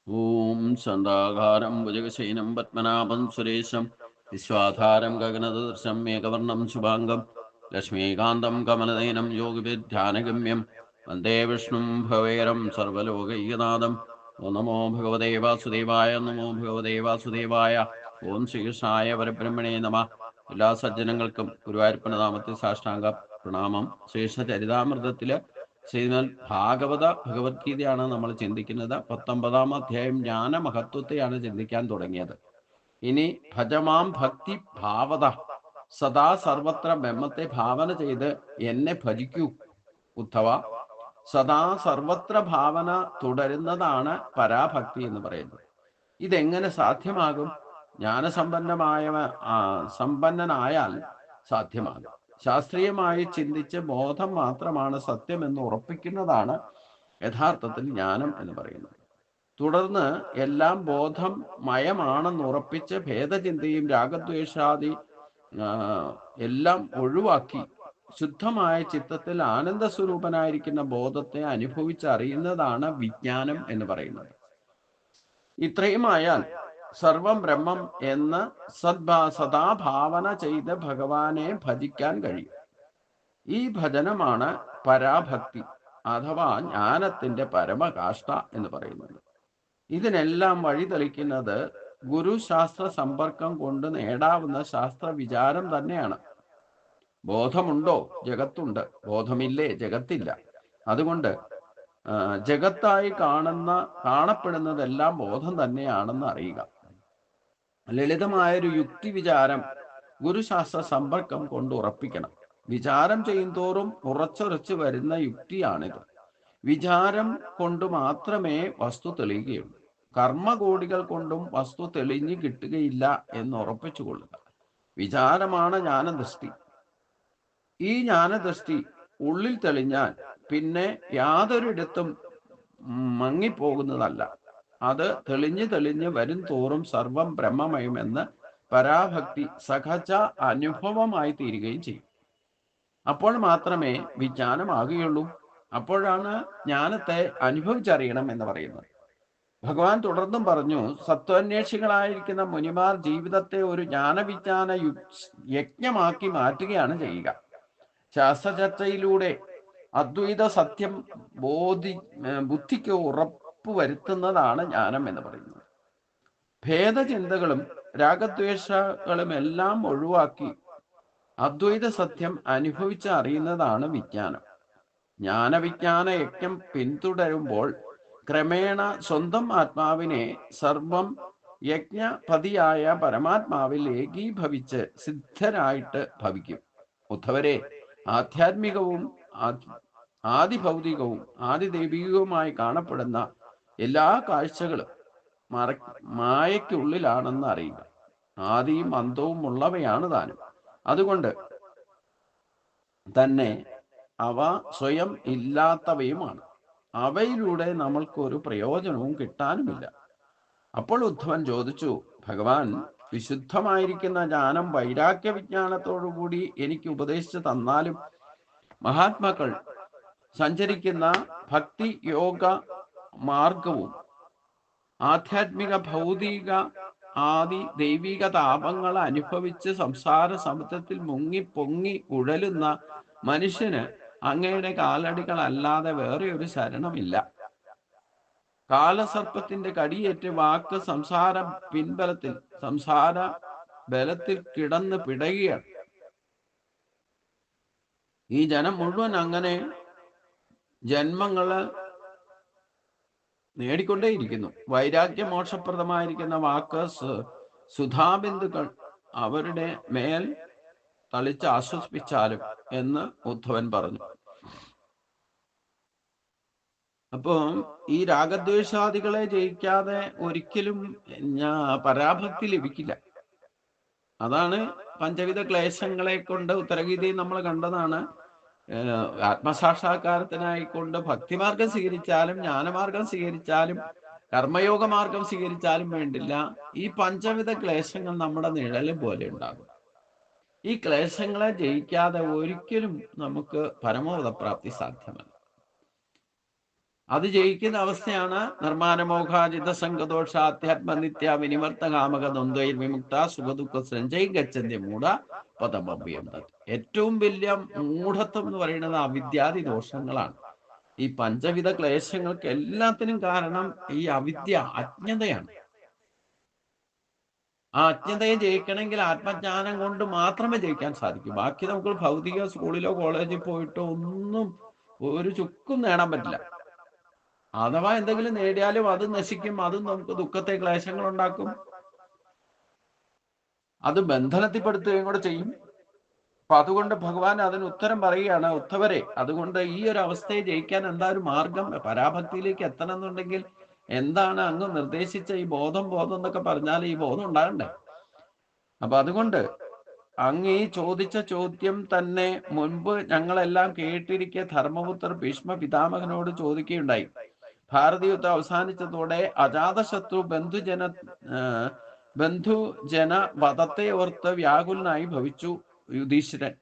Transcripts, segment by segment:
ഓം സന്താകാരം ഭുജഗശയനം പത്മനാഭം സുരേശം വിശ്വാധാരം ഗഗനദൃശം മേഘവർണം ശുഭാംഗം ലക്ഷ്മീകാന്തം കമലനയനം യോഗിഭിർധ്യാനഗമ്യം വന്ദേ വിഷ്ണും ഭവേരം സർവലോകൈകനാഥം. ഓ നമോ ഭഗവതേ വാസുദേവായ, നമോ ഭഗവതേ വാസുദേവായ. ഓം ശ്രീകൃഷ്ണായ പരബ്രഹ്മണേ നമ. എല്ലാ സജ്ജനങ്ങൾക്കും ഗുരുവായൂരപ്പന്റെ നാമത്തിൽ സാഷ്ടാംഗ പ്രണാമം. ശ്രീകൃഷ്ണ ചരിതാമൃതത്തില് ശ്രീമദ് ഭാഗവത ഭഗവത്ഗീതയാണ് നമ്മൾ ചിന്തിക്കുന്നത്. 19-ാം അധ്യായം ജ്ഞാനമഹത്വത്തെയാണ് ചിന്തിക്കാൻ തുടങ്ങിയത്. ഇനി ഭജമാം ഭക്തി ഭാവത, സദാ സർവത്ര ബ്രഹ്മത്തെ ഭാവന ചെയ്ത് എന്നെ ഭജിക്കൂ ഉദ്ധവ. സദാ സർവത്ര ഭാവന തുടരുന്നതാണ് പരാഭക്തി എന്ന് പറയുന്നത്. ഇതെങ്ങനെ സാധ്യമാകും? സമ്പന്നനായാൽ സാധ്യമാകും. ശാസ്ത്രീയമായി ചിന്തിച്ച് ബോധം മാത്രമാണ് സത്യമെന്ന് ഉറപ്പിക്കുന്നതാണ് യഥാർത്ഥത്തിൽ ജ്ഞാനം എന്ന് പറയുന്നത്. തുടർന്ന് എല്ലാം ബോധം മയമാണെന്ന് ഉറപ്പിച്ച് ഭേദചിന്തയും രാഗദ്വേഷാദി എല്ലാം ഒഴിവാക്കി ശുദ്ധമായ ചിത്തത്തിൽ ആനന്ദസ്വരൂപനായിരിക്കുന്ന ബോധത്തെ അനുഭവിച്ചറിയുന്നതാണ് വിജ്ഞാനം എന്ന് പറയുന്നത്. ഇത്രയുമായാൽ സർവം ബ്രഹ്മം എന്ന് സദാഭാവന ചെയ്ത് ഭഗവാനെ ഭജിക്കാൻ കഴിയും. ഈ ഭജനമാണ് പരാഭക്തി അഥവാ ജ്ഞാനത്തിന്റെ പരമകാഷ്ഠ എന്ന് പറയുന്നത്. ഇതിനെല്ലാം വഴി തെളിക്കുന്നത് ഗുരുശാസ്ത്ര സമ്പർക്കം കൊണ്ട് നേടാവുന്ന ശാസ്ത്ര വിചാരം തന്നെയാണ്. ബോധമുണ്ടോ? ജഗത്തുണ്ട്. ബോധമില്ലേ? ജഗത്തില്ല. അതുകൊണ്ട് ജഗത്തായി കാണപ്പെടുന്നതെല്ലാം ബോധം തന്നെയാണെന്ന് അറിയുക. ലളിതമായൊരു യുക്തി വിചാരം ഗുരുശാസ്ത്ര സമ്പർക്കം കൊണ്ട് ഉറപ്പിക്കണം. വിചാരം ചെയ്യുന്തോറും ഉറച്ചുറച്ചു വരുന്ന യുക്തിയാണിത്. വിചാരം കൊണ്ട് മാത്രമേ വസ്തു തെളിയുകയുള്ളൂ. കർമ്മകോടികൾ കൊണ്ടും വസ്തു തെളിഞ്ഞു കിട്ടുകയില്ല എന്ന് ഉറപ്പിച്ചുകൊള്ളുക. വിചാരമാണ് ജ്ഞാനദൃഷ്ടി. ഈ ജ്ഞാനദൃഷ്ടി ഉള്ളിൽ തെളിഞ്ഞാൽ പിന്നെ യാതൊരിടത്തും മങ്ങിപ്പോകുന്നതല്ല. അത് തെളിഞ്ഞ് വരും തോറും സർവം ബ്രഹ്മമയമെന്ന് പരാഭക്തി സഹജ അനുഭവമായി തീരുകയും ചെയ്യും. അപ്പോൾ മാത്രമേ വിജ്ഞാനമാകുകയുള്ളൂ. അപ്പോഴാണ് ജ്ഞാനത്തെ അനുഭവിച്ചറിയണം എന്ന് പറയുന്നത്. ഭഗവാൻ തുടർന്നും പറഞ്ഞു, സത്വാന്വേഷികളായിരിക്കുന്ന മുനിമാർ ജീവിതത്തെ ഒരു ജ്ഞാനവിജ്ഞാന യജ്ഞമാക്കി മാറ്റുകയാണ് ചെയ്യുക. ശാസ്ത്രചർച്ചയിലൂടെ അദ്വൈത സത്യം ബുദ്ധിക്ക് ഉറപ്പുവരുത്തുന്നതാണ് ജ്ഞാനം എന്ന് പറയുന്നത്. ഭേദചിന്തകളും രാഗദ്വേഷങ്ങളും എല്ലാം ഒഴിവാക്കി അദ്വൈത സത്യം അനുഭവിച്ച് അറിയുന്നതാണ് വിജ്ഞാനം. ജ്ഞാനവിജ്ഞാന യജ്ഞം പിന്തുടരുമ്പോൾ ക്രമേണ സ്വന്തം ആത്മാവിനെ സർവം യജ്ഞപതിയായ പരമാത്മാവിൽ ഏകീഭവിച്ച് സിദ്ധരായിട്ട് ഭവിക്കും. ഉദ്ധവരെ, ആധ്യാത്മികവും ആദിഭൗതികവും ആദിദൈവികവുമായി കാണപ്പെടുന്ന എല്ലാ കാഴ്ചകളും മായയ്ക്കുള്ളിലാണെന്ന് അറിയുക. ആദിയും അന്തവും ഉള്ളവയാണ് താനും. അതുകൊണ്ട് തന്നെ അവ സ്വയം ഇല്ലാത്തവയുമാണ്. അവയിലൂടെ നമ്മൾക്കൊരു പ്രയോജനവും കിട്ടാനുമില്ല. അപ്പോൾ ഉദ്ധവൻ ചോദിച്ചു, ഭഗവാൻ, വിശുദ്ധമായിരിക്കുന്ന ജ്ഞാനം വൈരാഗ്യ വിജ്ഞാനത്തോടുകൂടി എനിക്ക് ഉപദേശിച്ചു തന്നാലും മഹാത്മാക്കൾ സഞ്ചരിക്കുന്ന ഭക്തി യോഗ മാർഗവും ആധ്യാത്മിക ഭൗതിക ആദി ദൈവിക താപങ്ങൾ അനുഭവിച്ച് സംസാര സമുദ്രത്തിൽ മുങ്ങി പൊങ്ങി ഉഴലുന്ന മനുഷ്യന് അങ്ങയുടെ കാലടികളല്ലാതെ വേറെ ഒരു ശരണമില്ല. കാലസർപ്പത്തിന്റെ കടിയേറ്റ് വാക്ക് സംസാര ബലത്തിൽ കിടന്ന് പിടയുകയാണ്. ഈ ജനം മുഴുവൻ അങ്ങനെ ജന്മങ്ങള് നേടിക്കൊണ്ടേയിരിക്കുന്നു. വൈരാഗ്യമോക്ഷപ്രദമായിരിക്കുന്ന വാക്ക് സുധാബിന്ദുക്കൾ അവരുടെ മേൽ തളിച്ച് ആശ്വസിപ്പിച്ചാലും എന്ന് ഉദ്ധവൻ പറഞ്ഞു. അപ്പോൾ ഈ രാഗദ്വേഷാദികളെ ജയിക്കാതെ ഒരിക്കലും പരാഭക്തി ലഭിക്കില്ല. അതാണ് പഞ്ചവിധ ക്ലേശങ്ങളെ കൊണ്ട് ഉത്തരഗീതയിൽ നമ്മൾ കണ്ടതാണ്. ആത്മസാക്ഷാത്കാരത്തിനായിക്കൊണ്ട് ഭക്തിമാർഗം സ്വീകരിച്ചാലും ജ്ഞാനമാർഗം സ്വീകരിച്ചാലും കർമ്മയോഗ മാർഗം സ്വീകരിച്ചാലും വേണ്ടില്ല, ഈ പഞ്ചവിധ ക്ലേശങ്ങൾ നമ്മുടെ നിഴല് പോലെ ഉണ്ടാകും. ഈ ക്ലേശങ്ങളെ ജയിക്കാതെ ഒരിക്കലും നമുക്ക് പരമോപദപ്രാപ്തി സാധ്യമല്ല. അത് ജയിക്കുന്ന അവസ്ഥയാണ് നിർമ്മാനമോഘാജിത സംഗതോഷ അധ്യാത്മ നിത്യ വിനിവർത്ത കാമക ദ്വന്ദ്വൈർ വിമുക്ത സുഖദുഃഖ സഞ്ജയ് ഗച്ഛന്തി മൂഢ പദമഭ്യം. ഏറ്റവും വലിയ മൂഢത്വം എന്ന് പറയുന്നത് അവിദ്യാദി ദോഷങ്ങളാണ്. ഈ പഞ്ചവിധ ക്ലേശങ്ങൾക്ക് എല്ലാത്തിനും കാരണം ഈ അവിദ്യ, അജ്ഞതയാണ്. ആ അജ്ഞതയെ ജയിക്കണമെങ്കിൽ ആത്മജ്ഞാനം കൊണ്ട് മാത്രമേ ജയിക്കാൻ സാധിക്കൂ. ബാക്കി നമുക്ക് ഭൗതിക സ്കൂളിലോ കോളേജിൽ പോയിട്ടോ ഒന്നും ഒരു ചുക്കും നേടാൻ പറ്റില്ല. അഥവാ എന്തെങ്കിലും നേടിയാലും അത് നശിക്കും. അതും നമുക്ക് ദുഃഖത്തെ, ക്ലേശങ്ങൾ ഉണ്ടാക്കും. അത് ബന്ധനത്തിൽപ്പെടുത്തുകയും കൂടെ ചെയ്യും. അപ്പൊ അതുകൊണ്ട് ഭഗവാൻ അതിന് ഉത്തരം പറയുകയാണ്, ഉത്തവരെ, അതുകൊണ്ട് ഈ ഒരു അവസ്ഥയെ ജയിക്കാൻ എന്താ ഒരു മാർഗം? പരാഭക്തിയിലേക്ക് എത്തണം എന്നുണ്ടെങ്കിൽ എന്താണ് അങ്ങ് നിർദ്ദേശിച്ച ഈ ബോധം എന്നൊക്കെ പറഞ്ഞാൽ ഈ ബോധം ഉണ്ടാകണ്ടേ? അപ്പൊ അതുകൊണ്ട് അങ്ങ് ഈ ചോദിച്ച ചോദ്യം തന്നെ മുൻപ് ഞങ്ങളെല്ലാം കേട്ടിരിക്കെ ധർമ്മപുത്രർ ഭീഷ്മ പിതാമഹനോട് ചോദിക്കുകയുണ്ടായി. ഭാരത യുദ്ധം അവസാനിച്ചതോടെ അജാതശത്രു ബന്ധുജന വധത്തെ ഓർത്ത് വ്യാകുലനായി ഭവിച്ചു യുധിഷ്ഠിരൻ.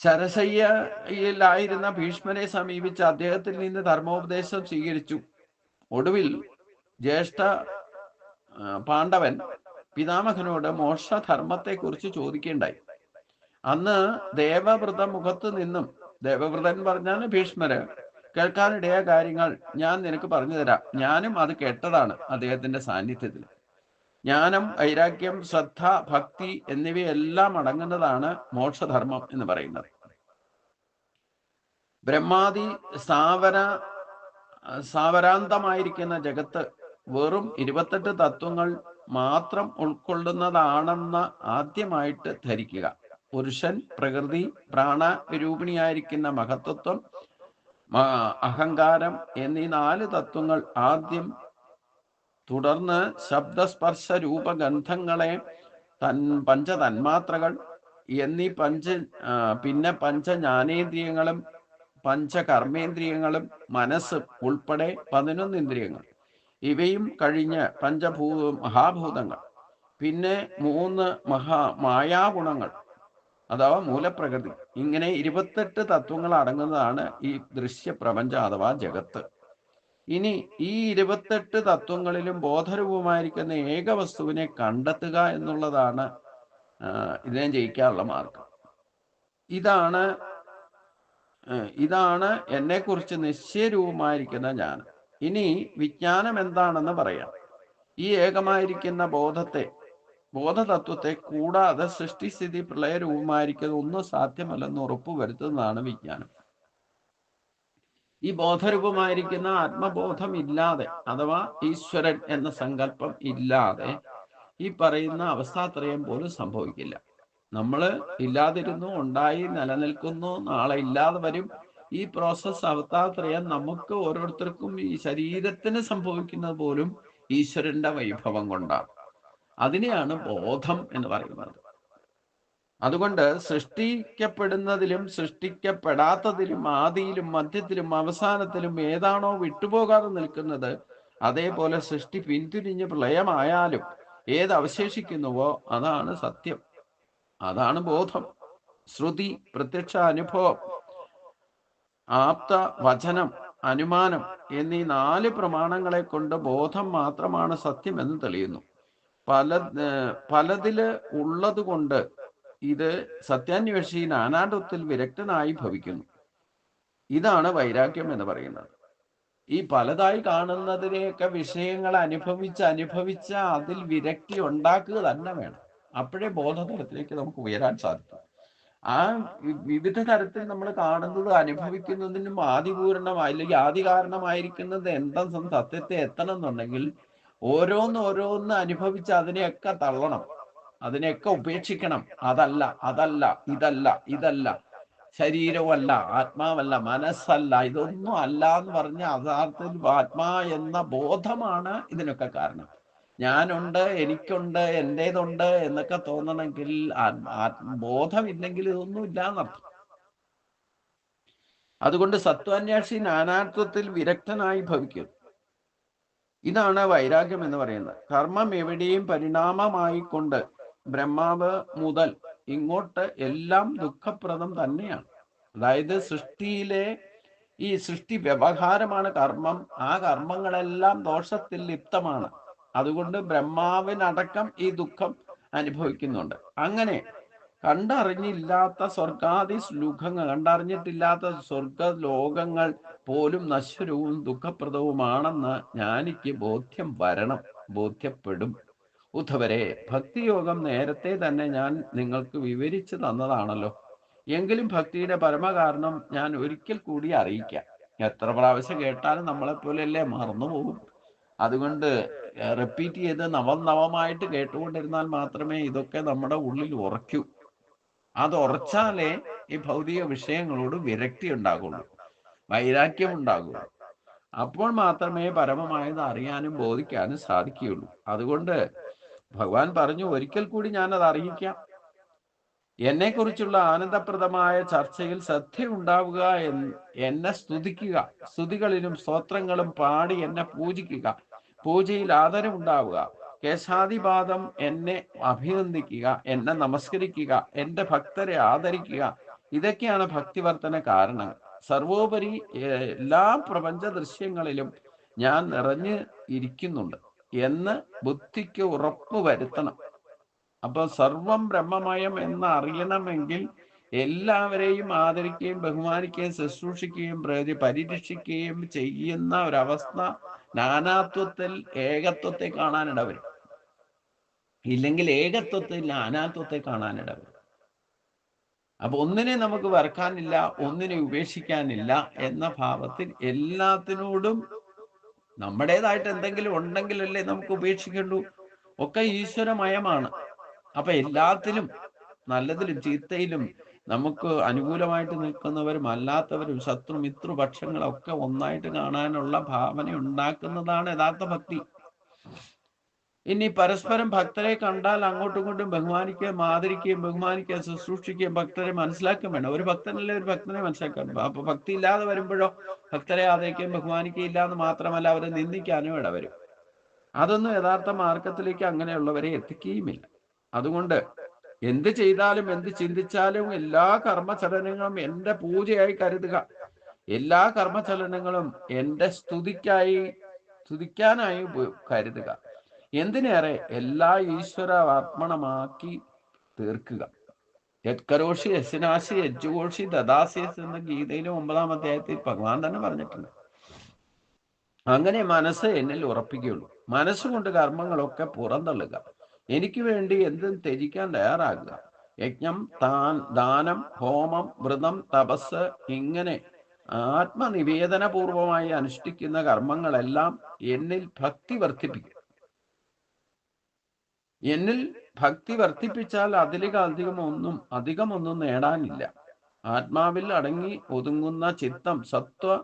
ശരശയ്യയിലായിരുന്ന ഭീഷ്മരെ സമീപിച്ച് അദ്ദേഹത്തിൽ നിന്ന് ധർമ്മോപദേശം സ്വീകരിച്ചു. ഒടുവിൽ ജ്യേഷ്ഠ പാണ്ഡവൻ പിതാമഹനോട് മോക്ഷധർമ്മത്തെക്കുറിച്ച് ചോദിക്കുകയുണ്ടായി. അന്ന് ദേവവ്രത മുഖത്ത് നിന്നും, ദേവവ്രതൻ പറഞ്ഞാൽ ഭീഷ്മര്, കേൾക്കാനിടയ കാര്യങ്ങൾ ഞാൻ നിനക്ക് പറഞ്ഞു തരാം. ഞാനും അത് കേട്ടതാണ് അദ്ദേഹത്തിന്റെ സാന്നിധ്യത്തിൽ. ജ്ഞാനം, വൈരാഗ്യം, ശ്രദ്ധ, ഭക്തി എന്നിവയെല്ലാം അടങ്ങുന്നതാണ് മോക്ഷധർമ്മം എന്ന് പറയുന്നത്. ബ്രഹ്മാദി സ്ഥാവരാന്തമായിരിക്കുന്ന ജഗത്ത് വെറും 28 തത്വങ്ങൾ മാത്രം ഉൾക്കൊള്ളുന്നതാണെന്ന് ആദ്യമായിട്ട് ധരിക്കുക. പുരുഷൻ, പ്രകൃതി, പ്രാണരൂപിണിയായിരിക്കുന്ന മഹത്വത്വം, അഹങ്കാരം എന്നീ 4 തത്വങ്ങൾ ആദ്യം, തുടർന്ന് ശബ്ദസ്പർശ രൂപഗന്ധങ്ങളെ പഞ്ചതന്മാത്രകൾ എന്നീ പിന്നെ പഞ്ചജ്ഞാനേന്ദ്രിയങ്ങളും പഞ്ചകർമ്മേന്ദ്രിയങ്ങളും മനസ്സ് ഉൾപ്പെടെ 11 ഇന്ദ്രിയങ്ങൾ, ഇവയും കഴിഞ്ഞ് മഹാഭൂതങ്ങൾ, പിന്നെ 3 മായാഗുണങ്ങൾ അഥവാ മൂലപ്രകൃതി. ഇങ്ങനെ 28 തത്വങ്ങൾ അടങ്ങുന്നതാണ് ഈ ദൃശ്യപ്രപഞ്ചം അഥവാ ജഗത്ത്. ഇനി ഈ 28 തത്വങ്ങളിലും ബോധരൂപമായിരിക്കുന്ന ഏക വസ്തുവിനെ കണ്ടെത്തുക എന്നുള്ളതാണ് ഇതിനെ ജയിക്കാനുള്ള മാർഗം. ഇതാണ് എന്നെക്കുറിച്ച് നിശ്ചയരൂപമായിരിക്കുന്ന ജ്ഞാനം. ഇനി വിജ്ഞാനം എന്താണെന്ന് പറയാം. ഈ ഏകമായിരിക്കുന്ന ബോധതത്വത്തെ കൂടാതെ സൃഷ്ടിസ്ഥിതി പ്രളയരൂപമായിരിക്കുന്ന ഒന്നും സാധ്യമല്ലെന്ന് ഉറപ്പുവരുത്തുന്നതാണ് വിജ്ഞാനം. ഈ ബോധരൂപമായിരിക്കുന്ന ആത്മബോധം ഇല്ലാതെ, അഥവാ ഈശ്വരൻ എന്ന സങ്കല്പം ഇല്ലാതെ ഈ പറയുന്ന അവസ്ഥാത്രയം പോലും സംഭവിക്കില്ല. നമ്മൾ ഇല്ലാതിരുന്നു, ഉണ്ടായി, നിലനിൽക്കുന്നു, നാളെ ഇല്ലാതെ വരും. ഈ പ്രോസസ് അവസ്ഥാത്രയം നമുക്ക് ഓരോരുത്തർക്കും ഈ ശരീരത്തിന് സംഭവിക്കുന്നത് പോലും ഈശ്വരന്റെ വൈഭവം കൊണ്ടാണ്. അതിനെയാണ് ബോധം എന്ന് പറയുന്നത്. അതുകൊണ്ട് സൃഷ്ടിക്കപ്പെടുന്നതിലും സൃഷ്ടിക്കപ്പെടാത്തതിലും ആദിയിലും മധ്യത്തിലും അവസാനത്തിലും ഏതാണോ വിട്ടുപോകാതെ നിൽക്കുന്നത്, അതേപോലെ സൃഷ്ടി പിന്തിരിഞ്ഞ് പ്രളയമായാലും ഏത് അവശേഷിക്കുന്നുവോ അതാണ് സത്യം, അതാണ് ബോധം. ശ്രുതി, പ്രത്യക്ഷ അനുഭവം, ആപ്ത വചനം, അനുമാനം എന്നീ 4 പ്രമാണങ്ങളെ കൊണ്ട് ബോധം മാത്രമാണ് സത്യം എന്ന് തെളിയുന്നു. പലതില് ഉള്ളത് കൊണ്ട് ഇത് സത്യാന്വേഷി നാനാത്വത്തിൽ വിരക്തനായി ഭവിക്കുന്നു. ഇതാണ് വൈരാഗ്യം എന്ന് പറയുന്നത്. ഈ പലതായി കാണുന്നതിനെയൊക്കെ വിഷയങ്ങൾ അനുഭവിച്ച് അതിൽ വിരക്തി ഉണ്ടാക്കുക തന്നെ വേണം. അപ്പോഴേ ബോധതലത്തിലേക്ക് നമുക്ക് ഉയരാൻ സാധിക്കും. ആ വിവിധ തരത്തിൽ നമ്മൾ കാണുന്നത് അനുഭവിക്കുന്നതിനും അല്ലെങ്കിൽ ആദി കാരണമായിരിക്കുന്നത് എന്തെന്ന് സത്യത്തെ എത്തണം എന്നുണ്ടെങ്കിൽ ഓരോന്ന് അനുഭവിച്ച് അതിനെയൊക്കെ തള്ളണം, അതിനെയൊക്കെ ഉപേക്ഷിക്കണം. അതല്ല, ഇതല്ല, ശരീരമല്ല, ആത്മാവല്ല, മനസ്സല്ല, ഇതൊന്നും അല്ല എന്ന് പറഞ്ഞ യഥാർത്ഥത്തിൽ ആത്മാ എന്ന ബോധമാണ് ഇതിനൊക്കെ കാരണം. ഞാനുണ്ട്, എനിക്കുണ്ട്, എൻ്റേതുണ്ട് എന്നൊക്കെ തോന്നണമെങ്കിൽ ബോധമില്ലെങ്കിൽ ഇതൊന്നും ഇല്ല എന്നർത്ഥം. അതുകൊണ്ട് സത്വാന്വേഷി നാനാത്വത്തിൽ വിരക്തനായി ഭവിക്കും. ഇതാണ് വൈരാഗ്യം എന്ന് പറയുന്നത്. കർമ്മം എവിടെയും പരിണാമമായിക്കൊണ്ട് ബ്രഹ്മാവ് മുതൽ ഇങ്ങോട്ട് എല്ലാം ദുഃഖപ്രദം തന്നെയാണ്. അതായത് സൃഷ്ടിയിലെ ഈ സൃഷ്ടി വ്യവഹാരമാണ് കർമ്മം. ആ കർമ്മങ്ങളെല്ലാം ദോഷത്തിൽ ലിപ്തമാണ്. അതുകൊണ്ട് ബ്രഹ്മാവിനടക്കം ഈ ദുഃഖം അനുഭവിക്കുന്നുണ്ട്. അങ്ങനെ കണ്ടറിഞ്ഞില്ലാത്ത സ്വർഗാദി സുഖങ്ങൾ, കണ്ടറിഞ്ഞിട്ടില്ലാത്ത സ്വർഗ ലോകങ്ങൾ പോലും നശ്വരവും ദുഃഖപ്രദവുമാണെന്ന് ജ്ഞാനിക്ക് ബോധ്യം വരണം, ബോധ്യപ്പെടും. ഉദ്ധവരെ, ഭക്തിയോഗം നേരത്തെ തന്നെ ഞാൻ നിങ്ങൾക്ക് വിവരിച്ചു തന്നതാണല്ലോ. എങ്കിലും ഭക്തിയുടെ പരമകാരണം ഞാൻ ഒരിക്കൽ കൂടി അറിയിക്കാം. എത്ര പ്രാവശ്യം കേട്ടാലും നമ്മളെപ്പോലെയല്ലേ, മറന്നുപോകും. അതുകൊണ്ട് റിപ്പീറ്റ് ചെയ്ത് നവമായിട്ട് കേട്ടുകൊണ്ടിരുന്നാൽ മാത്രമേ ഇതൊക്കെ നമ്മുടെ ഉള്ളിൽ ഉറയ്ക്കൂ. അത് ഉറച്ചാലേ ഈ ഭൗതിക വിഷയങ്ങളോട് വിരക്തി ഉണ്ടാകുള്ളൂ, വൈരാഗ്യം ഉണ്ടാകുള്ളൂ. അപ്പോൾ മാത്രമേ പരമമായത് അറിയാനും ബോധിക്കാനും സാധിക്കുകയുള്ളൂ. അതുകൊണ്ട് ഭഗവാൻ പറഞ്ഞു, ഒരിക്കൽ കൂടി ഞാനത് അറിയിക്കാം. എന്നെക്കുറിച്ചുള്ള ആനന്ദപ്രദമായ ചർച്ചയിൽ ശ്രദ്ധ ഉണ്ടാവുക, എന്നെ സ്തുതിക്കുക, സ്തുതികളിലും സ്തോത്രങ്ങളും പാടി എന്നെ പൂജിക്കുക, പൂജയിൽ ആദരവുണ്ടാവുക, കേശാദിപാദം എന്നെ അഭിനന്ദിക്കുക, എന്നെ നമസ്കരിക്കുക, എൻ്റെ ഭക്തരെ ആദരിക്കുക. ഇതൊക്കെയാണ് ഭക്തിവർദ്ധന കാരണങ്ങൾ. സർവോപരി എല്ലാ പ്രപഞ്ച ദൃശ്യങ്ങളിലും ഞാൻ നിറഞ്ഞു ഇരിക്കുന്നുണ്ട് എന്ന് ബുദ്ധിക്ക് ഉറപ്പ് വരുത്തണം. അപ്പൊ സർവം ബ്രഹ്മമയം എന്ന് അറിയണമെങ്കിൽ എല്ലാവരെയും ആദരിക്കുകയും ബഹുമാനിക്കുകയും ശുശ്രൂഷിക്കുകയും പരിരക്ഷിക്കുകയും ചെയ്യുന്ന ഒരവസ്ഥ നാനാത്വത്തിൽ ഏകത്വത്തെ കാണാനിടവരും. ഇല്ലെങ്കിൽ ഏകത്വത്തിൽ നാനാത്വത്തെ കാണാനിടവരും. അപ്പൊ ഒന്നിനെ നമുക്ക് വെറുക്കാനില്ല, ഒന്നിനെ ഉപേക്ഷിക്കാനില്ല എന്ന ഭാവത്തിൽ എല്ലാത്തിനോടും നമ്മുടേതായിട്ട് എന്തെങ്കിലും ഉണ്ടെങ്കിലല്ലേ നമുക്ക് ഉപേക്ഷിക്കേണ്ടൂ. ഒക്കെ ഈശ്വരമയമാണ്. അപ്പൊ എല്ലാത്തിലും, നല്ലതിലും ചീത്തയിലും, നമുക്ക് അനുകൂലമായിട്ട് നിൽക്കുന്നവരും അല്ലാത്തവരും ശത്രു മിത്രപക്ഷങ്ങളൊക്കെ ഒന്നായിട്ട് കാണാനുള്ള ഭാവന ഉണ്ടാക്കുന്നതാണ് യഥാർത്ഥ ഭക്തി. ഇനി പരസ്പരം ഭക്തരെ കണ്ടാൽ അങ്ങോട്ടും ഇങ്ങോട്ടും ബഹുമാനിക്കുകയും ആദരിക്കുകയും ബഹുമാനിക്കുകയും ശുശ്രൂഷിക്കുകയും ഭക്തരെ മനസ്സിലാക്കുകയും വേണം. ഒരു ഭക്തനല്ലേ ഒരു ഭക്തനെ മനസ്സിലാക്കാൻ. അപ്പൊ ഭക്തി ഇല്ലാതെ വരുമ്പോഴോ ഭക്തരെ ആദരിക്കുകയും ബഹുമാനിക്കുകയില്ല എന്ന് മാത്രമല്ല, അവരെ നിന്ദിക്കാനും ഇടവരും. അതൊന്നും യഥാർത്ഥ മാർഗത്തിലേക്ക് അങ്ങനെയുള്ളവരെ എത്തിക്കുകയുമില്ല. അതുകൊണ്ട് എന്ത് ചെയ്താലും എന്ത് ചിന്തിച്ചാലും എല്ലാ കർമ്മചലനങ്ങളും എൻ്റെ പൂജയായി കരുതുക. എല്ലാ കർമ്മചലനങ്ങളും എൻ്റെ സ്തുതിക്കാനായി കരുതുക. എന്തിനേറെ എല്ലാ ഈശ്വര അർപ്പണമാക്കി തീർക്കുക. യത്കരോഷി യശനാശി യജ്ജുകോഷി ദദാസിയസ് എന്ന ഗീതയിലെ 9-ാം അധ്യായത്തിൽ ഭഗവാൻ തന്നെ പറഞ്ഞിട്ടുണ്ട്. അങ്ങനെ മനസ്സ് എന്നിൽ ഉറപ്പിക്കുകയുള്ളൂ. മനസ്സുകൊണ്ട് കർമ്മങ്ങളൊക്കെ പുറന്തള്ളുക. എനിക്ക് വേണ്ടി എന്തും ത്യജിക്കാൻ തയ്യാറാകുക. യജ്ഞം, ദാനം, ഹോമം, വ്രതം, തപസ്, ഇങ്ങനെ ആത്മനിവേദനപൂർവമായി അനുഷ്ഠിക്കുന്ന കർമ്മങ്ങളെല്ലാം എന്നിൽ ഭക്തി വർദ്ധിപ്പിക്കും. എന്നിൽ ഭക്തി വർദ്ധിപ്പിച്ചാൽ അധികമൊന്നും നേടാനില്ല. ആത്മാവിൽ അടങ്ങി ഒതുങ്ങുന്ന ചിത്തം സത്വ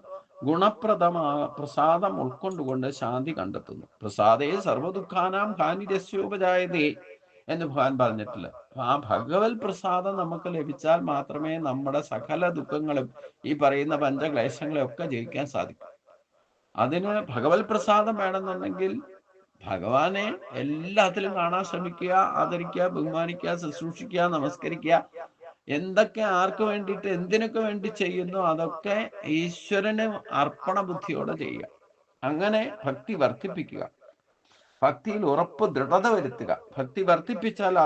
പ്രസാദം ഉൾക്കൊണ്ടുകൊണ്ട് ശാന്തി കണ്ടെത്തുന്നു. പ്രസാദേ സർവദുഃഖാനാം ഹാനിരസ്യോപജായതേ എന്ന് ഭഗവാൻ പറഞ്ഞിട്ടില്ല. ആ ഭഗവത് പ്രസാദം നമുക്ക് ലഭിച്ചാൽ മാത്രമേ നമ്മുടെ സകല ദുഃഖങ്ങളും ഈ പറയുന്ന പഞ്ചക്ലേശങ്ങളെ ഒക്കെ ജയിക്കാൻ സാധിക്കും. അതിന് ഭഗവത് പ്രസാദം വേണമെന്നുണ്ടെങ്കിൽ ഭഗവാനെ എല്ലാത്തിലും കാണാൻ ശ്രമിക്കുക, ആദരിക്കുക, ബഹുമാനിക്കുക, ശുശ്രൂഷിക്കുക, നമസ്കരിക്കുക. എന്തൊക്കെ ആർക്ക് വേണ്ടിയിട്ട് എന്തിനൊക്കെ വേണ്ടി ചെയ്യുന്നു അതൊക്കെ ഈശ്വരന് അർപ്പണ ബുദ്ധിയോടെ ചെയ്യുക. അങ്ങനെ ഭക്തി വർദ്ധിപ്പിക്കുക, ഭക്തിയിൽ ഉറപ്പ് ദൃഢത വരുത്തുക. ഭക്തി വർദ്ധിപ്പിച്ചാൽ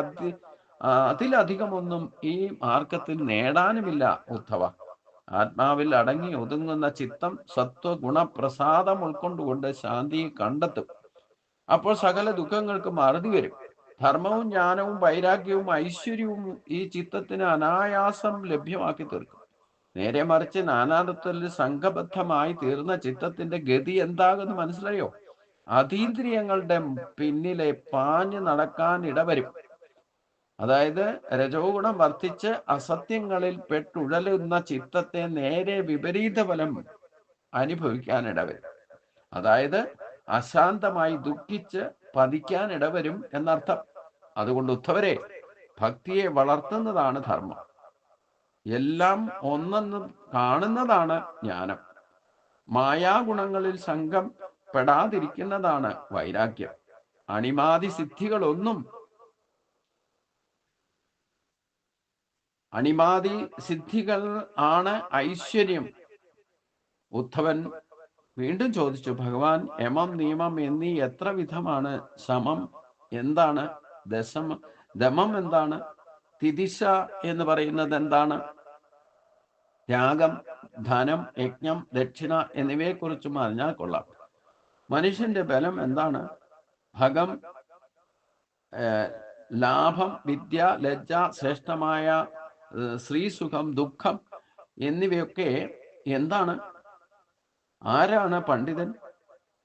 അതിലധികമൊന്നും ഈ മാർഗത്തിൽ നേടാനുമില്ല ഉദ്ധവ. ആത്മാവിൽ അടങ്ങി ഒതുങ്ങുന്ന ചിത്തം സത്വഗുണപ്രസാദം ഉൾക്കൊണ്ടുകൊണ്ട് ശാന്തി കണ്ടെത്തും. അപ്പോൾ സകല ദുഃഖങ്ങൾക്കും അറുതി വരും. ധർമ്മവും ജ്ഞാനവും വൈരാഗ്യവും ഐശ്വര്യവും ഈ ചിത്തത്തിന് അനായാസം ലഭ്യമാക്കി തീർക്കും. നേരെ മറിച്ച് നാനാത്വത്തിൽ സംഘബദ്ധമായി തീർന്ന ചിത്തത്തിന്റെ ഗതി എന്താകുന്നു മനസ്സിലായോ? അതീന്ദ്രിയങ്ങളുടെ പിന്നിലെ പാഞ്ഞു നടക്കാൻ ഇടവരും. അതായത് രജോ ഗുണം വർദ്ധിച്ച് അസത്യങ്ങളിൽ പെട്ടുഴലുന്ന ചിത്തത്തെ നേരെ വിപരീത ഫലം അനുഭവിക്കാൻ ഇടവരും. അതായത് അശാന്തമായി ദുഃഖിച്ച് പതിക്കാൻ ഇടവരും എന്നർത്ഥം. അതുകൊണ്ട് ഉദ്ധവരെ, ഭക്തിയെ വളർത്തുന്നതാണ് ധർമ്മം. എല്ലാം ഒന്നെന്ന് കാണുന്നതാണ് ജ്ഞാനം. മായാഗുണങ്ങളിൽ സംഘം പെടാതിരിക്കുന്നതാണ് വൈരാഗ്യം. അണിമാതി സിദ്ധികൾ ആണ് ഐശ്വര്യം. ഉദ്ധവൻ വീണ്ടും ചോദിച്ചു, ഭഗവാൻ, യമം നിയമം എന്നീ എത്ര വിധമാണ്? സമം എന്താണ്? ദമം എന്താണ്? തിദിശ എന്ന് പറയുന്നത് എന്താണ്? ത്യാഗം, ധനം, യജ്ഞം, ദക്ഷിണ എന്നിവയെക്കുറിച്ചും അറിഞ്ഞാൽ കൊള്ളാം. മനുഷ്യന്റെ ബലം എന്താണ്? ഭഗം, ലാഭം, വിദ്യ, ലജ്ജ, ശ്രേഷ്ഠമായ ശ്രീസുഖം, ദുഃഖം എന്നിവയൊക്കെ എന്താണ്? ആരാണ് പണ്ഡിതൻ?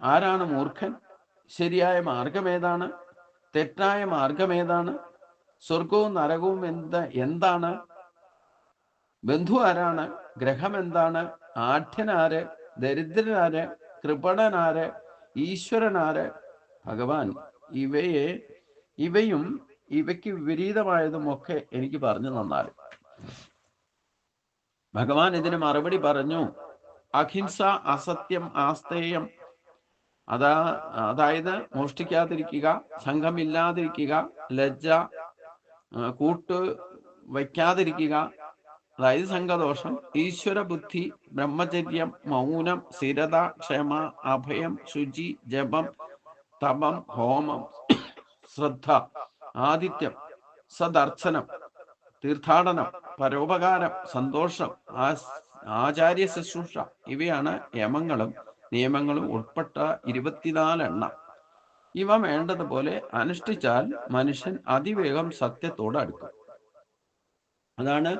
ആരാണ് മൂർഖൻ? ശരിയായ മാർഗം ഏതാണ്? തെറ്റായ മാർഗം ഏതാണ്? സ്വർഗവും നരകവും എന്താണ്? ബന്ധു ആരാണ്? ഗ്രഹം എന്താണ്? ആഢ്യനാര്? ദരിദ്രനാര്? കൃപണനാര്? ഈശ്വരനാര്? ഭഗവാൻ, ഇവയും ഇവയ്ക്ക് വിപരീതമായതും ഒക്കെ എനിക്ക് പറഞ്ഞു തന്നാൽ. ഭഗവാൻ ഇതിന് മറുപടി പറഞ്ഞു, അഹിംസ, അസത്യം, ആസ്തേയം, അതായത് മോഷ്ടിക്കാതിരിക്കുക, സംഘമില്ലാതിരിക്കുക, ലജ്ജ, കൂട്ട് വയ്ക്കാതിരിക്കുക, അതായത് സംഘദോഷം, ഈശ്വര ബുദ്ധി, ബ്രഹ്മചര്യം, മൗനം, സ്ഥിരത, ക്ഷമ, അഭയം, ശുചി, ജപം, തപം, ഹോമം, ശ്രദ്ധ, ആദിത്യം, സദർശനം, തീർത്ഥാടനം, പരോപകാരം, സന്തോഷം, ആചാര്യ ശുശ്രൂഷ, ഇവയാണ് യമങ്ങളും നിയമങ്ങളും ഉൾപ്പെട്ട 24 എണ്ണം. ഇവ വേണ്ടതുപോലെ അനുഷ്ഠിച്ചാൽ മനുഷ്യൻ അതിവേഗം സത്യത്തോട് അടുക്കും. അതാണ്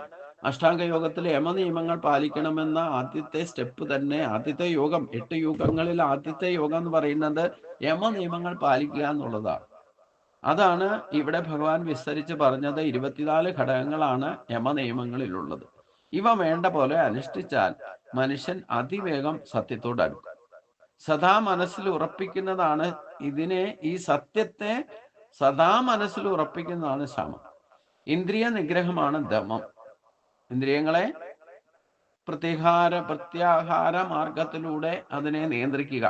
അഷ്ടാംഗയോഗത്തിലെ യമനിയമങ്ങൾ പാലിക്കണമെന്ന ആദ്യത്തെ സ്റ്റെപ്പ് തന്നെ. ആദ്യത്തെ യോഗം, 8 യുഗങ്ങളിൽ ആദ്യത്തെ യോഗം എന്ന് പറയുന്നത് യമനിയമങ്ങൾ പാലിക്കുക എന്നുള്ളതാണ്. അതാണ് ഇവിടെ ഭഗവാൻ വിസ്തരിച്ച് പറഞ്ഞത്. 24 ഘടകങ്ങളാണ് യമനിയമങ്ങളിലുള്ളത്. ഇവ വേണ്ട പോലെ അനുഷ്ഠിച്ചാൽ മനുഷ്യൻ അതിവേഗം സത്യത്തോട് അടുക്കും. സദാ മനസ്സിൽ ഉറപ്പിക്കുന്നതാണ് ഈ സത്യത്തെ സദാ മനസ്സിൽ ഉറപ്പിക്കുന്നതാണ് ശമം. ഇന്ദ്രിയ നിഗ്രഹമാണ് ദമം. ഇന്ദ്രിയങ്ങളെ പ്രത്യാഹാര മാർഗത്തിലൂടെ അതിനെ നിയന്ത്രിക്കുക,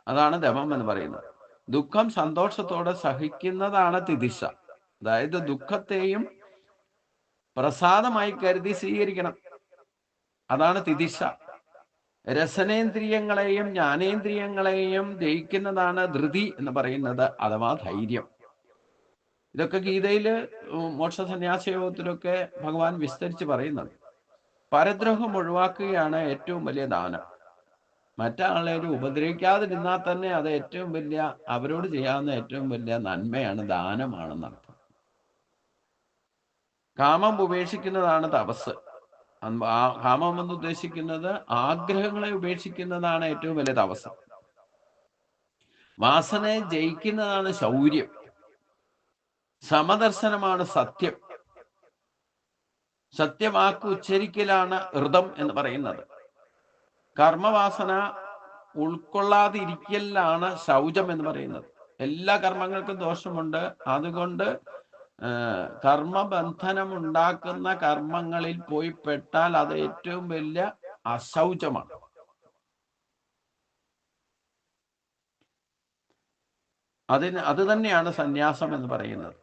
അതാണ് ദമം എന്ന് പറയുന്നത്. ദുഃഖം സന്തോഷത്തോടെ സഹിക്കുന്നതാണ് തിദിശ. അതായത് ദുഃഖത്തെയും പ്രസാദമായി കരുതി സ്വീകരിക്കണം, അതാണ് തിദിശ. രസനേന്ദ്രിയങ്ങളെയും ജ്ഞാനേന്ദ്രിയങ്ങളെയും ജയിക്കുന്നതാണ് ധൃതി എന്ന് പറയുന്നത്, അഥവാ ധൈര്യം. ഇതൊക്കെ ഗീതയില് മോക്ഷ സന്യാസ യോഗത്തിലൊക്കെ ഭഗവാൻ വിസ്തരിച്ച് പറയുന്നുണ്ട്. പരദ്രോഹം ഒഴിവാക്കുകയാണ് ഏറ്റവും വലിയ ദാനം. മറ്റാളെ ഉപദ്രവിക്കാതിരുന്നാൽ തന്നെ അത് ഏറ്റവും വലിയ, അവരോട് ചെയ്യാവുന്ന ഏറ്റവും വലിയ നന്മയാണ്, ദാനമാണെന്നർത്ഥം. കാമം ഉപേക്ഷിക്കുന്നതാണ് തപസ്. കാമം എന്ന് ഉദ്ദേശിക്കുന്നത് ആഗ്രഹങ്ങളെ ഉപേക്ഷിക്കുന്നതാണ് ഏറ്റവും വലിയ തപസ്. വാസനയെ ജയിക്കുന്നതാണ് ശൗര്യം. സമദർശനമാണ് സത്യം. സത്യവാക്ക് ഉച്ചരിക്കലാണ് ഋതം എന്ന് പറയുന്നത്. കർമ്മവാസന ഉൾക്കൊള്ളാതിരിക്കലാണ് ശൗചം എന്ന് പറയുന്നത്. എല്ലാ കർമ്മങ്ങൾക്കും ദോഷമുണ്ട്. അതുകൊണ്ട് കർമ്മബന്ധനം ഉണ്ടാക്കുന്ന കർമ്മങ്ങളിൽ പോയി പെട്ടാൽ അത് ഏറ്റവും വലിയ അശൗചമാണ്. അത് തന്നെയാണ് സന്യാസം എന്ന് പറയുന്നത്.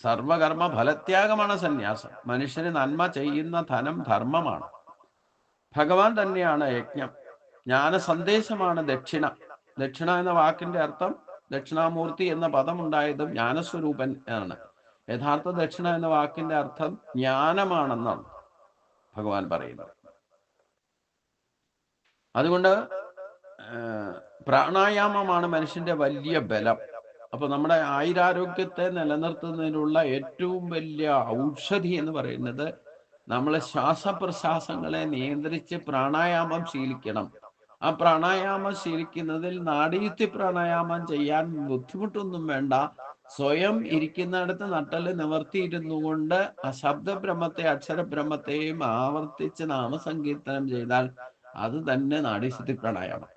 സർവകർമ്മ ഫലത്യാഗമാണ് സന്യാസം. മനുഷ്യന് നന്മ ചെയ്യുന്ന ധനം ധർമ്മമാണ്. ഭഗവാൻ തന്നെയാണ് യജ്ഞം. ജ്ഞാന സന്ദേശമാണ് ദക്ഷിണ. ദക്ഷിണ എന്ന വാക്കിന്റെ അർത്ഥം, ദക്ഷിണാമൂർത്തി എന്ന പദം ഉണ്ടായതും ജ്ഞാനസ്വരൂപൻ ആണ്. യഥാർത്ഥ ദക്ഷിണ എന്ന വാക്കിന്റെ അർത്ഥം ജ്ഞാനമാണെന്നാണ് ഭഗവാൻ പറയുന്നത്. അതുകൊണ്ട് പ്രാണായാമമാണ് മനുഷ്യന്റെ വലിയ ബലം. അപ്പൊ നമ്മുടെ ആയുരാരോഗ്യത്തെ നിലനിർത്തുന്നതിനുള്ള ഏറ്റവും വലിയ ഔഷധി എന്ന് പറയുന്നത് നമ്മളെ ശ്വാസപ്രശ്വാസങ്ങളെ നിയന്ത്രിച്ച് പ്രാണായാമം ശീലിക്കണം. ആ പ്രാണായാമം ശീലിക്കുന്നതിൽ നാഡീയുക്തി പ്രാണായാമം ചെയ്യാൻ ബുദ്ധിമുട്ടൊന്നും വേണ്ട. സ്വയം ഇരിക്കുന്നിടത്ത് നട്ടല് നിവർത്തിയിരുന്നു കൊണ്ട് ആ ശബ്ദബ്രഹ്മത്തെ അക്ഷരബ്രഹ്മത്തെയും ആവർത്തിച്ച് നാമസങ്കീർത്തനം ചെയ്താൽ അത് തന്നെ നാഡീശുദ്ധി പ്രാണായാമം.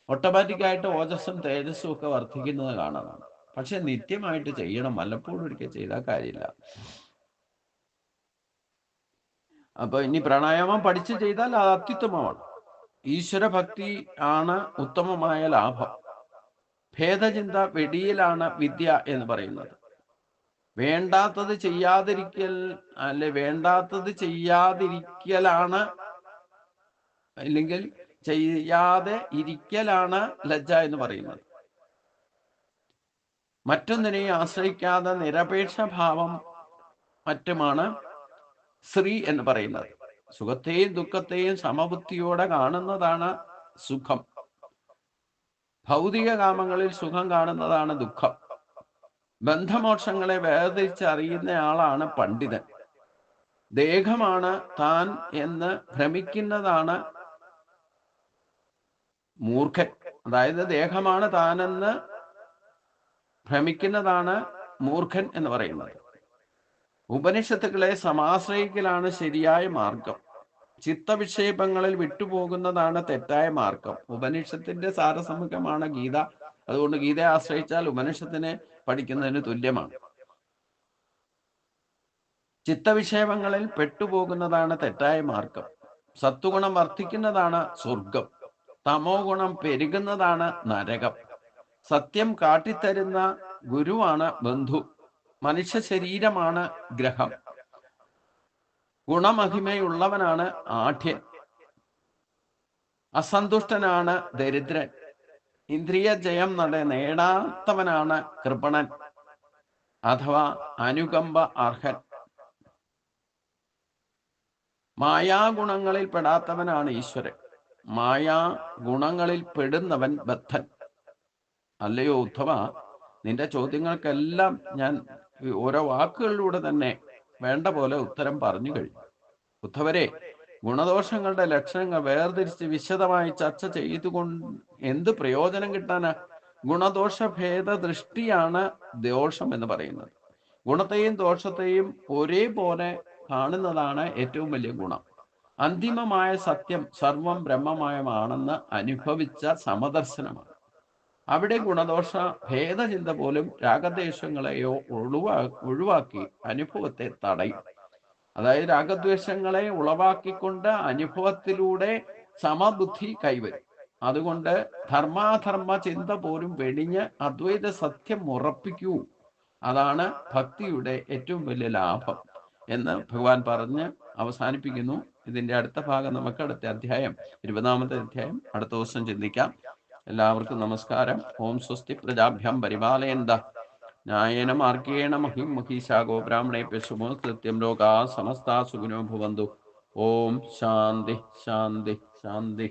ഓട്ടോമാറ്റിക്കായിട്ട് ഓജസ്സും തേജസ്സും ഒക്കെ വർദ്ധിക്കുന്നത് കാണുന്നതാണ്. പക്ഷെ നിത്യമായിട്ട് ചെയ്യണം, വല്ലപ്പോഴും ഒരിക്കൽ ചെയ്താൽ കാര്യമില്ല. അപ്പൊ ഇനി പ്രാണായാമം പഠിച്ച് ചെയ്താൽ അത് അത്യുത്തമമാണ്. ഈശ്വരഭക്തി ആണ് ഉത്തമമായ ലാഭം. ഭേദചിന്ത വെടിയിലാണ് വിദ്യ എന്ന് പറയുന്നത്. വേണ്ടാത്തത് ചെയ്യാതിരിക്കലാണ് അല്ലെങ്കിൽ ചെയ്യാതെ ഇരിക്കലാണ് ലജ്ജ എന്ന് പറയുന്നത്. മറ്റൊന്നിനെയും ആശ്രയിക്കാതെ നിരപേക്ഷ ഭാവം മറ്റുമാണ് ശ്രീ എന്ന് പറയുന്നത്. സുഖത്തെയും ദുഃഖത്തെയും സമബുദ്ധിയോടെ കാണുന്നതാണ് സുഖം. ഭൗതിക കാമങ്ങളിൽ സുഖം കാണുന്നതാണ് ദുഃഖം. ബന്ധമോക്ഷങ്ങളെ വേർതിരിച്ചറിയുന്ന ആളാണ് പണ്ഡിതൻ. ദേഹമാണ് താൻ എന്ന് ഭ്രമിക്കുന്നതാണ് മൂർഖൻ. അതായത് ദേഹമാണ് താനെന്ന് ഭ്രമിക്കുന്നതാണ് മൂർഖൻ എന്ന് പറയുന്നത്. ഉപനിഷത്തുക്കളെ സമാശ്രയിക്കലാണ് ശരിയായ മാർഗം. ചിത്തവിക്ഷേപങ്ങളിൽ വിട്ടുപോകുന്നതാണ് തെറ്റായ മാർഗം. ഉപനിഷത്തിന്റെ സാരസമുഖമാണ് ഗീത. അതുകൊണ്ട് ഗീതയെ ആശ്രയിച്ചാൽ ഉപനിഷത്തിനെ പഠിക്കുന്നതിന് തുല്യമാണ്. ചിത്തവിക്ഷേപങ്ങളിൽ പെട്ടുപോകുന്നതാണ് തെറ്റായ മാർഗം. സത്വഗുണം വർദ്ധിക്കുന്നതാണ് സ്വർഗം. തമോ ഗുണം പെരുകുന്നതാണ് നരകം. സത്യം കാട്ടിത്തരുന്ന ഗുരുവാണ് ബന്ധു. മനുഷ്യ ശരീരമാണ് ഗ്രഹം. ഗുണമഹിമയുള്ളവനാണ് ആഢ്യൻ. അസന്തുഷ്ടനാണ് ദരിദ്രൻ. ഇന്ദ്രിയ ജയം നേടാത്തവനാണ് കൃപണൻ അഥവാ അനുകമ്പ അർഹൻ. മായാഗുണങ്ങളിൽ പെടാത്തവനാണ് ഈശ്വരൻ. മായാ ഗുണങ്ങളിൽ പെടുന്നവൻ ബദ്ധൻ. അല്ലയോ ഉദ്ധവ, നിന്റെ ചോദ്യങ്ങൾക്കെല്ലാം ഞാൻ ഓരോ വാക്കുകളിലൂടെ തന്നെ വേണ്ട പോലെ ഉത്തരം പറഞ്ഞു കഴിഞ്ഞു. ഉദ്ധവരെ, ഗുണദോഷങ്ങളുടെ ലക്ഷണങ്ങൾ വേർതിരിച്ച് വിശദമായി ചർച്ച ചെയ്തുകൊണ്ട് എന്ത് പ്രയോജനം കിട്ടാനാ? ഗുണദോഷ ഭേദ ദൃഷ്ടിയാണ് ദോഷം എന്ന് പറയുന്നത്. ഗുണത്തെയും ദോഷത്തെയും ഒരേപോലെ കാണുന്നതാണ് ഏറ്റവും വലിയ ഗുണം. അന്തിമമായ സത്യം സർവം ബ്രഹ്മമയമാണെന്ന് അനുഭവിച്ച സമദർശനമാണ്. അവിടെ ഗുണദോഷ ഭേദചിന്ത പോലും രാഗദ്വേഷങ്ങളെയോ ഒഴിവാക്കി അനുഭവത്തെ തടയും. അതായത് രാഗദ്വേഷങ്ങളെ ഉളവാക്കിക്കൊണ്ട് അനുഭവത്തിലൂടെ സമബുദ്ധി കൈവരും. അതുകൊണ്ട് ധർമാധർമ്മ ചിന്ത പോലും വെടിഞ്ഞ് അദ്വൈത സത്യം ഉറപ്പിക്കൂ. അതാണ് ഭക്തിയുടെ ഏറ്റവും വലിയ ലാഭം എന്ന് ഭഗവാൻ പറഞ്ഞ് അവസാനിപ്പിക്കുന്നു. ഇതിന്റെ അടുത്ത ഭാഗം നമുക്ക് അടുത്ത അധ്യായം 20-ാമത്തെ അധ്യായം അടുത്ത ദിവസം ചിന്തിക്കാം. എല്ലാവർക്കും നമസ്കാരം. ഓം സ്വസ്തി പ്രജാഭ്യം പരിപാലയന്ത ന്യായേന മാർഗേണ മഹിം മഹീശാഗോ ബ്രാഹ്മണേഭ്യഃ ശുഭോ സത്യം ലോകാ സമസ്താ സുഖിനോ ഭവന്തു. ഓം ശാന്തി ശാന്തി ശാന്തി.